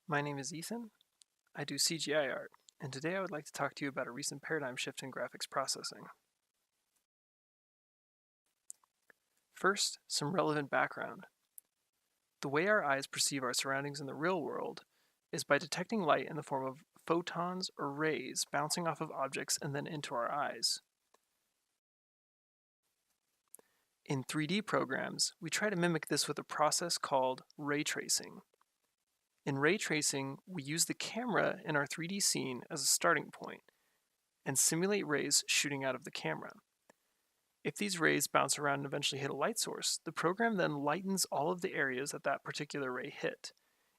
My name is Ethan. I do CGI art, and today I would like to talk to you about a recent paradigm shift in graphics processing. First, some relevant background. The way our eyes perceive our surroundings in the real world is by detecting light in the form of photons or rays bouncing off of objects and then into our eyes. In 3D programs, we try to mimic this with a process called ray tracing. In ray tracing, we use the camera in our 3D scene as a starting point and simulate rays shooting out of the camera. If these rays bounce around and eventually hit a light source, the program then lightens all of the areas that that particular ray hit.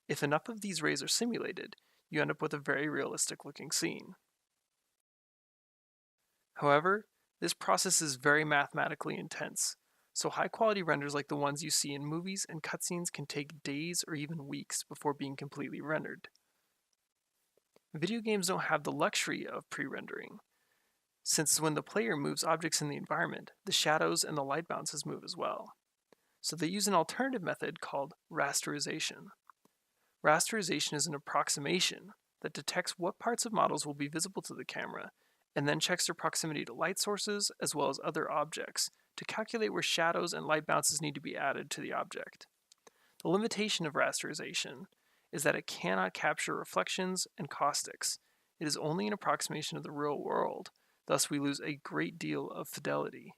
If enough of these rays are simulated, you end up with a very realistic looking scene. However, this process is very mathematically intense, so high quality renders like the ones you see in movies and cutscenes can take days or even weeks before being completely rendered. Video games don't have the luxury of pre-rendering, since when the player moves objects in the environment, the shadows and the light bounces move as well. So they use an alternative method called rasterization. Rasterization is an approximation that detects what parts of models will be visible to the camera and then checks their proximity to light sources as well as other objects to calculate where shadows and light bounces need to be added to the object. The limitation of rasterization is that it cannot capture reflections and caustics. It is only an approximation of the real world, thus we lose a great deal of fidelity.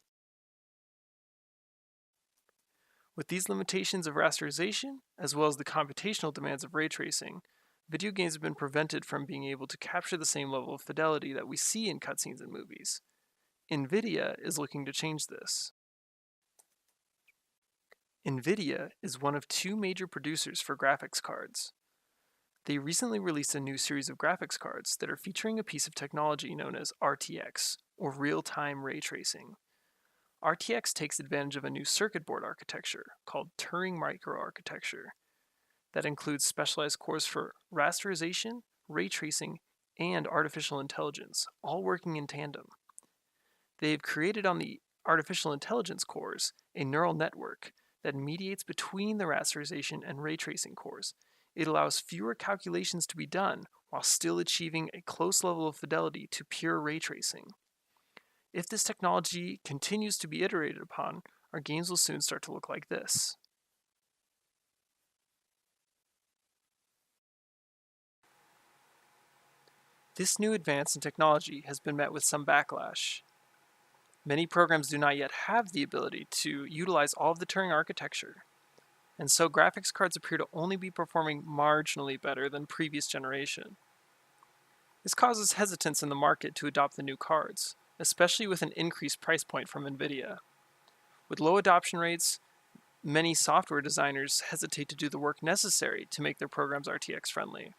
With these limitations of rasterization, as well as the computational demands of ray tracing, video games have been prevented from being able to capture the same level of fidelity that we see in cutscenes and movies. NVIDIA is looking to change this. NVIDIA is one of two major producers for graphics cards. They recently released a new series of graphics cards that are featuring a piece of technology known as RTX, or real-time ray tracing. RTX takes advantage of a new circuit board architecture called Turing microarchitecture that includes specialized cores for rasterization, ray tracing, and artificial intelligence, all working in tandem. They have created on the artificial intelligence cores a neural network that mediates between the rasterization and ray tracing cores. It allows fewer calculations to be done while still achieving a close level of fidelity to pure ray tracing. If this technology continues to be iterated upon, our games will soon start to look like this. This new advance in technology has been met with some backlash. Many programs do not yet have the ability to utilize all of the Turing architecture, and so graphics cards appear to only be performing marginally better than previous generation. This causes hesitance in the market to adopt the new cards, especially with an increased price point from NVIDIA. With low adoption rates, many software designers hesitate to do the work necessary to make their programs RTX friendly.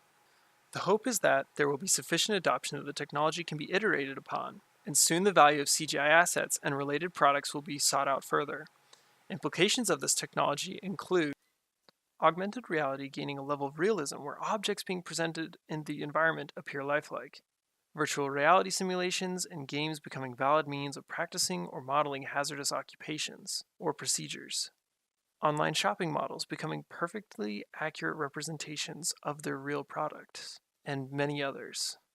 The hope is that there will be sufficient adoption that the technology can be iterated upon, and soon the value of CGI assets and related products will be sought out further. Implications of this technology include augmented reality gaining a level of realism where objects being presented in the environment appear lifelike, virtual reality simulations and games becoming valid means of practicing or modeling hazardous occupations or procedures, online shopping models becoming perfectly accurate representations of their real products, and many others.